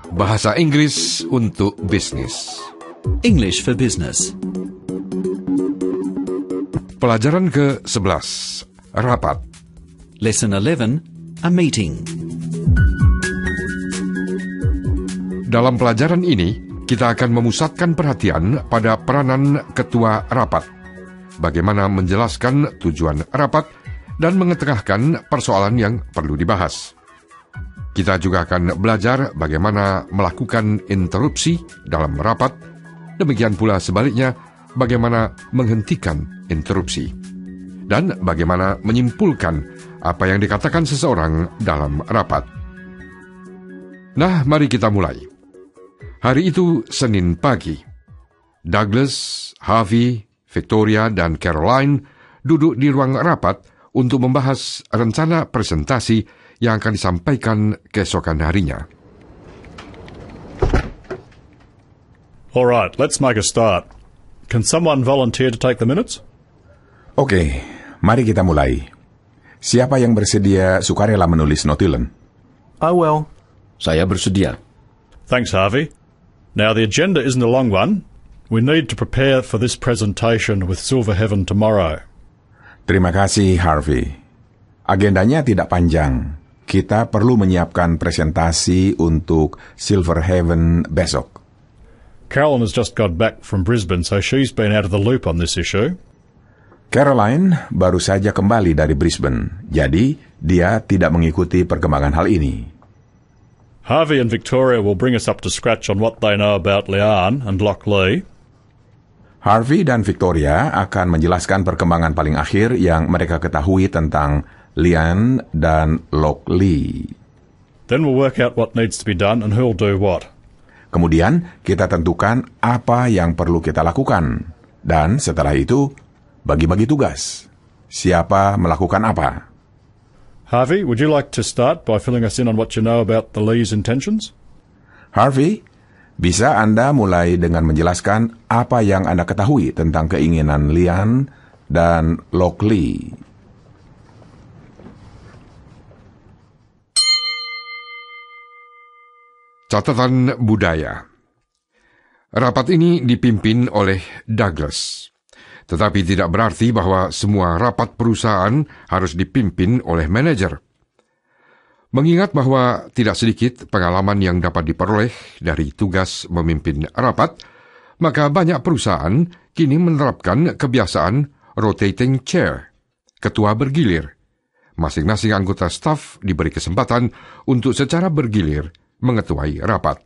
Bahasa Inggris untuk bisnis. English for Business. Pelajaran ke-11. Rapat. Lesson 11, a meeting. Dalam pelajaran ini, kita akan memusatkan perhatian pada peranan ketua rapat. Bagaimana menjelaskan tujuan rapat dan mengetengahkan persoalan yang perlu dibahas. Kita juga akan belajar bagaimana melakukan interupsi dalam rapat, demikian pula sebaliknya bagaimana menghentikan interupsi, dan bagaimana menyimpulkan apa yang dikatakan seseorang dalam rapat. Nah, mari kita mulai. Hari itu Senin pagi. Douglas, Harvey, Victoria, dan Caroline duduk di ruang rapat untuk membahas rencana presentasi yang akan disampaikan keesokan harinya. All right, let's make a start. Can someone volunteer to take the minutes? Oke, mari kita mulai. Siapa yang bersedia sukarela menulis notulen? I will. Saya bersedia. Thanks, Harvey. Now, the agenda isn't a long one. We need to prepare for this presentation with Silver Heaven tomorrow. Terima kasih, Harvey. Agendanya tidak panjang. Kita perlu menyiapkan presentasi untuk Silver Heaven besok. Carolyn has just got back from Brisbane, so she's been out of the loop on this issue. Caroline baru saja kembali dari Brisbane, jadi dia tidak mengikuti perkembangan hal ini. Harvey and Victoria will bring us up to scratch on what they know about Lian and Loch Lee. Harvey dan Victoria akan menjelaskan perkembangan paling akhir yang mereka ketahui tentang Lian dan Loch Lee. Then we'll work out what needs to be done and who'll do what. Kemudian kita tentukan apa yang perlu kita lakukan. Dan setelah itu, bagi-bagi tugas. Siapa melakukan apa? Harvey, would you like to start by filling us in on what you know about the Lee's intentions? Harvey, bisa Anda mulai dengan menjelaskan apa yang Anda ketahui tentang keinginan Lian dan Loch Lee. Catatan budaya. Rapat ini dipimpin oleh Douglas. Tetapi tidak berarti bahwa semua rapat perusahaan harus dipimpin oleh manajer. Mengingat bahwa tidak sedikit pengalaman yang dapat diperoleh dari tugas memimpin rapat, maka banyak perusahaan kini menerapkan kebiasaan rotating chair, ketua bergilir. Masing-masing anggota staf diberi kesempatan untuk secara bergilir mengetuai rapat.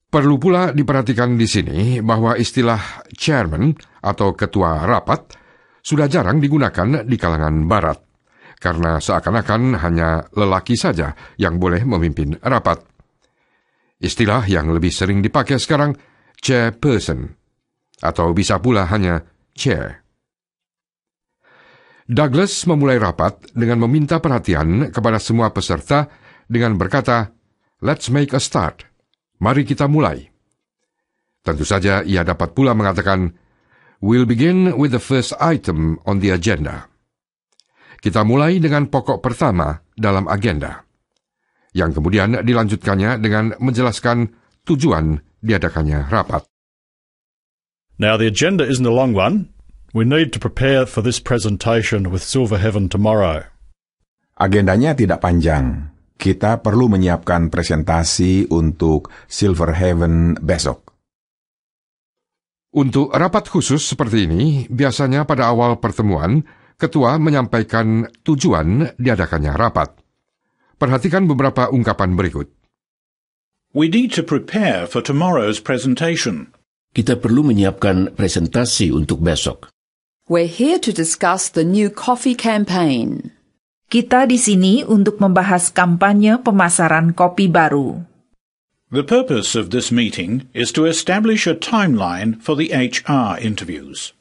Perlu pula diperhatikan di sini bahwa istilah chairman atau ketua rapat sudah jarang digunakan di kalangan barat, karena seakan-akan hanya lelaki saja yang boleh memimpin rapat. Istilah yang lebih sering dipakai sekarang chairperson, atau bisa pula hanya chair. Douglas memulai rapat dengan meminta perhatian kepada semua peserta dengan berkata, "Let's make a start." Mari kita mulai. Tentu saja ia dapat pula mengatakan, "We'll begin with the first item on the agenda." Kita mulai dengan pokok pertama dalam agenda, yang kemudian dilanjutkannya dengan menjelaskan tujuan diadakannya rapat. Now, the agenda isn't a long one. We need to prepare for this presentation with Silver Heaven tomorrow. Agendanya tidak panjang. Kita perlu menyiapkan presentasi untuk Silver Heaven besok. Untuk rapat khusus seperti ini, biasanya pada awal pertemuan, ketua menyampaikan tujuan diadakannya rapat. Perhatikan beberapa ungkapan berikut. We need to prepare for tomorrow's presentation. Kita perlu menyiapkan presentasi untuk besok. We're here to discuss the new coffee campaign. Kita di sini untuk membahas kampanye pemasaran kopi baru. The purpose of this meeting is to establish a timeline for the HR interviews.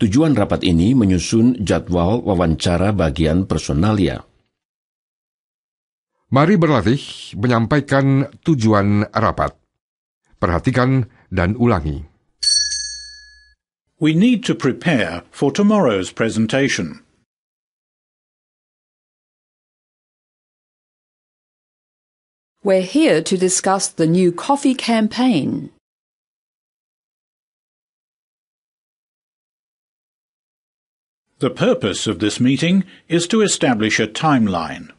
Tujuan rapat ini menyusun jadwal wawancara bagian personalia. Mari berlatih menyampaikan tujuan rapat. Perhatikan dan ulangi. We need to prepare for tomorrow's presentation. We're here to discuss the new coffee campaign. The purpose of this meeting is to establish a timeline.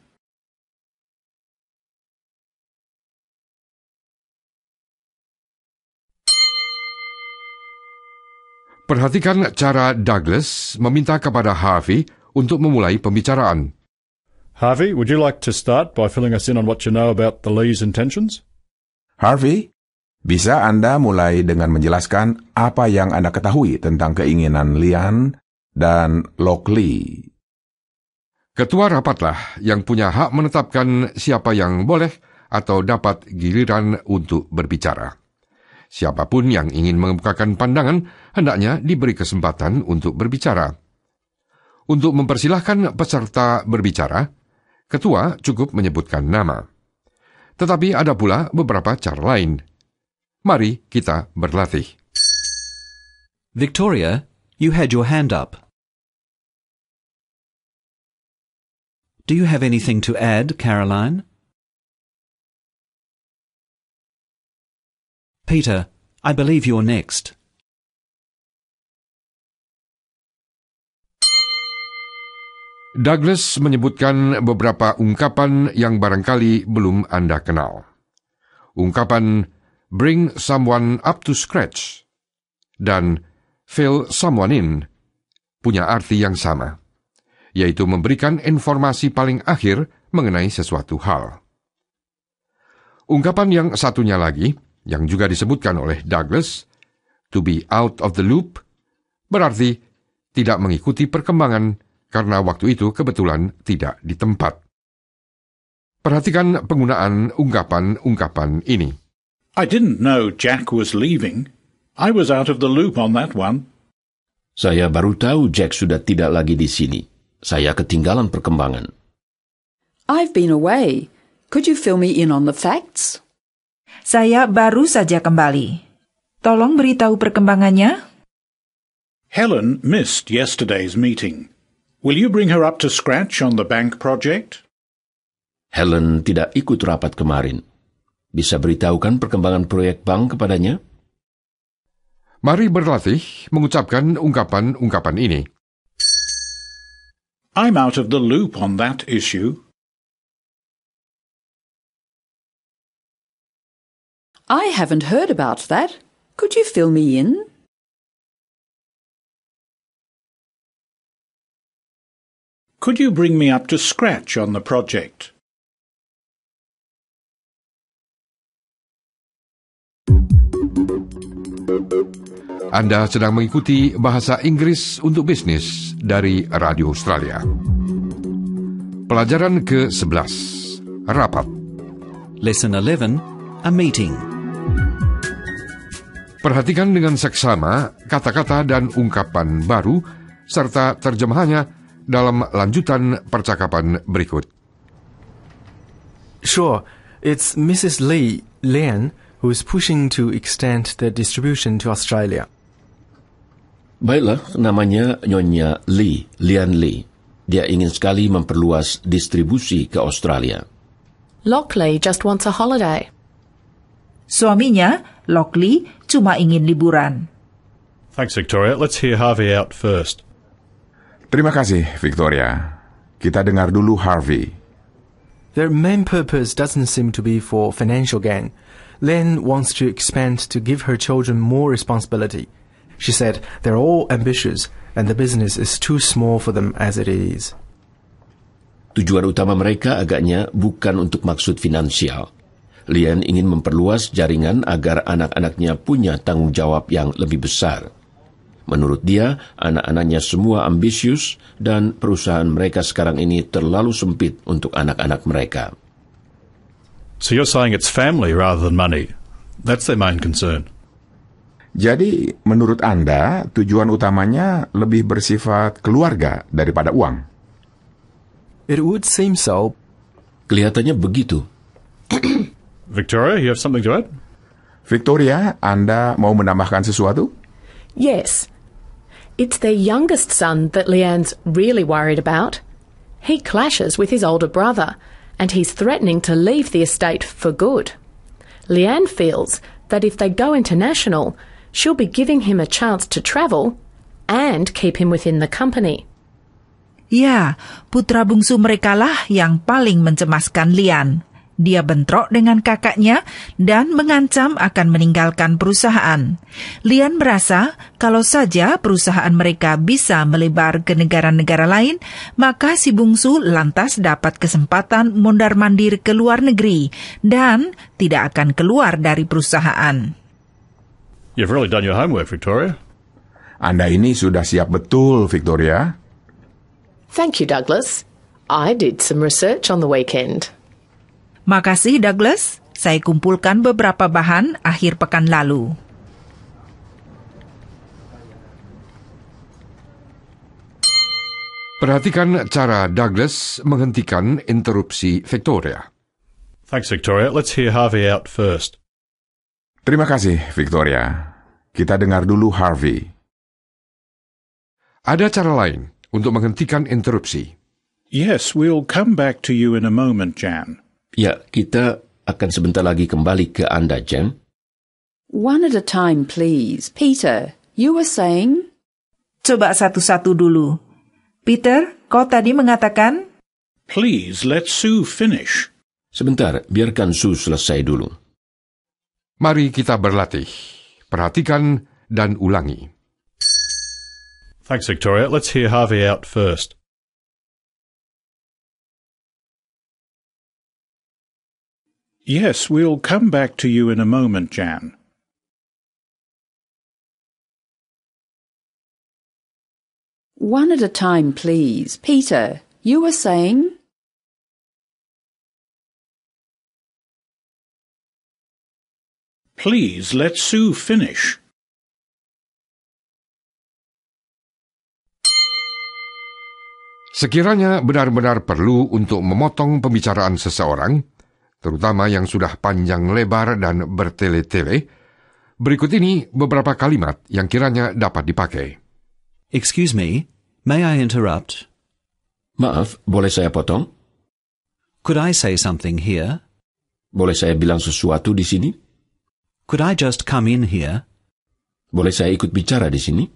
Perhatikan cara Douglas meminta kepada Harvey untuk memulai pembicaraan. Harvey, would you like to start by filling us in on what you know about the Lees' intentions? Harvey, bisa Anda mulai dengan menjelaskan apa yang Anda ketahui tentang keinginan Lian dan Lockley? Ketua rapatlah yang punya hak menetapkan siapa yang boleh atau dapat giliran untuk berbicara. Siapapun yang ingin mengemukakan pandangan hendaknya diberi kesempatan untuk berbicara. Untuk mempersilahkan peserta berbicara, ketua cukup menyebutkan nama. Tetapi ada pula beberapa cara lain. Mari kita berlatih. Victoria, you had your hand up. Do you have anything to add, Caroline? Peter, I believe you're next. Douglas menyebutkan beberapa ungkapan yang barangkali belum Anda kenal. Ungkapan bring someone up to scratch dan fill someone in punya arti yang sama, yaitu memberikan informasi paling akhir mengenai sesuatu hal. Ungkapan yang satunya lagi, yang juga disebutkan oleh Douglas, to be out of the loop, berarti tidak mengikuti perkembangan karena waktu itu kebetulan tidak di tempat. Perhatikan penggunaan ungkapan-ungkapan ini. I didn't know Jack was leaving. I was out of the loop on that one. Saya baru tahu Jack sudah tidak lagi di sini. Saya ketinggalan perkembangan. I've been away. Could you fill me in on the facts? Saya baru saja kembali. Tolong beritahu perkembangannya. Helen missed yesterday's meeting. Will you bring her up to scratch on the bank project? Helen tidak ikut rapat kemarin. Bisa beritahukan perkembangan proyek bank kepadanya? Mari berlatih mengucapkan ungkapan-ungkapan ini. I'm out of the loop on that issue. I haven't heard about that. Could you fill me in? Could you bring me up to scratch on the project? Anda sedang mengikuti bahasa Inggris untuk bisnis dari Radio Australia. Pelajaran ke-11, Rapat. Lesson 11, a meeting. Perhatikan dengan seksama kata-kata dan ungkapan baru serta terjemahannya dalam lanjutan percakapan berikut. Sure, it's Mrs. Lee, Lian, who is pushing to extend the distribution to Australia. Baiklah, namanya Nyonya Lee, Lian Lee. Dia ingin sekali memperluas distribusi ke Australia. Lockley just wants a holiday. Suaminya, Lockley, cuma ingin liburan. Thanks, Victoria. Let's hear Harvey out first. Terima kasih, Victoria. Kita dengar dulu Harvey. Their main purpose doesn't seem to be for financial gain. Lian wants to expand to give her children more responsibility. She said they're all ambitious and the business is too small for them as it is. Tujuan utama mereka agaknya bukan untuk maksud finansial. Lian ingin memperluas jaringan agar anak-anaknya punya tanggung jawab yang lebih besar. Menurut dia, anak-anaknya semua ambisius dan perusahaan mereka sekarang ini terlalu sempit untuk anak-anak mereka. So you're saying it's family rather than money. That's their main concern. Jadi, menurut Anda, tujuan utamanya lebih bersifat keluarga daripada uang? It would seem so. Kelihatannya begitu. Victoria, you have something to add? Victoria, Anda mau menambahkan sesuatu? Yes. It's their youngest son that Leanne's really worried about. He clashes with his older brother, and he's threatening to leave the estate for good. Leanne feels that if they go international, she'll be giving him a chance to travel and keep him within the company. Ya, putra bungsu merekalah yang paling mencemaskan Lian. Dia bentrok dengan kakaknya dan mengancam akan meninggalkan perusahaan. Lian merasa kalau saja perusahaan mereka bisa melebar ke negara-negara lain, maka si bungsu lantas dapat kesempatan mondar-mandir ke luar negeri dan tidak akan keluar dari perusahaan. You've really done your homework, Victoria. Anda ini sudah siap betul, Victoria. Thank you, Douglas. I did some research on the weekend. Makasih, Douglas. Saya kumpulkan beberapa bahan akhir pekan lalu. Perhatikan cara Douglas menghentikan interupsi Victoria. Thanks, Victoria. Let's hear Harvey out first. Terima kasih, Victoria. Kita dengar dulu Harvey. Ada cara lain untuk menghentikan interupsi. Yes, we'll come back to you in a moment, Jan. Ya, kita akan sebentar lagi kembali ke Anda, Jan. One at a time, please. Peter, you were saying? Coba satu-satu dulu. Peter, kau tadi mengatakan? Please, let Sue finish. Sebentar, biarkan Sue selesai dulu. Mari kita berlatih. Perhatikan dan ulangi. Thanks, Victoria. Let's hear Harvey out first. Yes, we'll come back to you in a moment, Jan. One at a time, please. Peter, you were saying? Please, let Sue finish. Sekiranya benar-benar perlu untuk memotong pembicaraan seseorang, terutama yang sudah panjang lebar dan bertele-tele, berikut ini beberapa kalimat yang kiranya dapat dipakai. Excuse me, may I interrupt? Maaf, boleh saya potong? Could I say something here? Boleh saya bilang sesuatu di sini? Could I just come in here? Boleh saya ikut bicara di sini?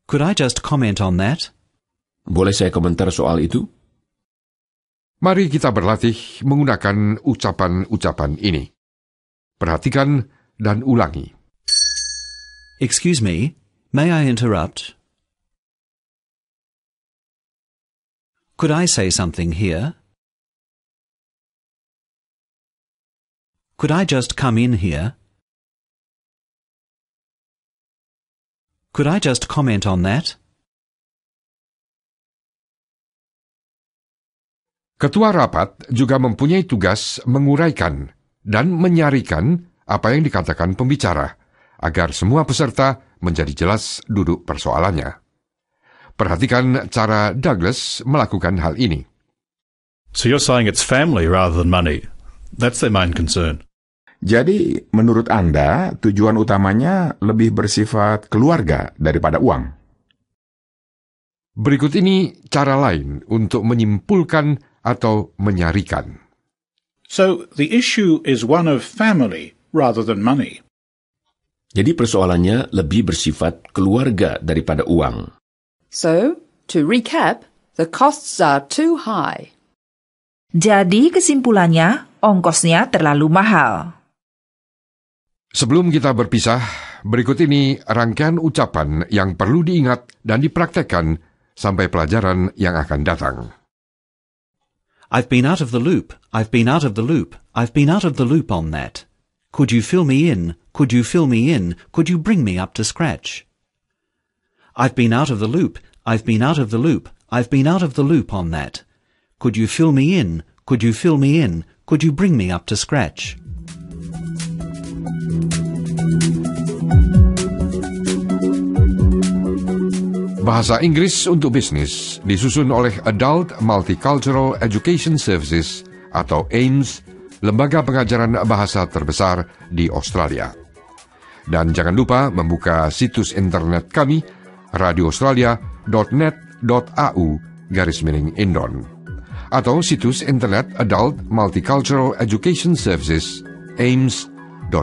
Could I just comment on that? Boleh saya komentar soal itu? Mari kita berlatih menggunakan ucapan-ucapan ini. Perhatikan dan ulangi. Excuse me, may I interrupt? Could I say something here? Could I just come in here? Could I just comment on that? Ketua rapat juga mempunyai tugas menguraikan dan menyarikan apa yang dikatakan pembicara, agar semua peserta menjadi jelas duduk persoalannya. Perhatikan cara Douglas melakukan hal ini. So you're saying it's family rather than money. That's their main concern. Jadi, menurut Anda, tujuan utamanya lebih bersifat keluarga daripada uang? Berikut ini cara lain untuk menyimpulkan atau menyarikan. So, the issue is one of family rather than money. Jadi persoalannya lebih bersifat keluarga daripada uang. So, to recap, the costs are too high. Jadi kesimpulannya, ongkosnya terlalu mahal. Sebelum kita berpisah, berikut ini rangkaian ucapan yang perlu diingat dan dipraktekkan sampai pelajaran yang akan datang. I've been out of the loop. I've been out of the loop. I've been out of the loop on that. Could you fill me in? Could you fill me in? Could you bring me up to scratch? I've been out of the loop. I've been out of the loop. I've been out of the loop on that. Could you fill me in? Could you fill me in? Could you bring me up to scratch? Bahasa Inggris untuk Bisnis disusun oleh Adult Multicultural Education Services atau AIMS, lembaga pengajaran bahasa terbesar di Australia. Dan jangan lupa membuka situs internet kami, radioaustralia.net.au/Indon. atau situs internet Adult Multicultural Education Services, ames.net.au.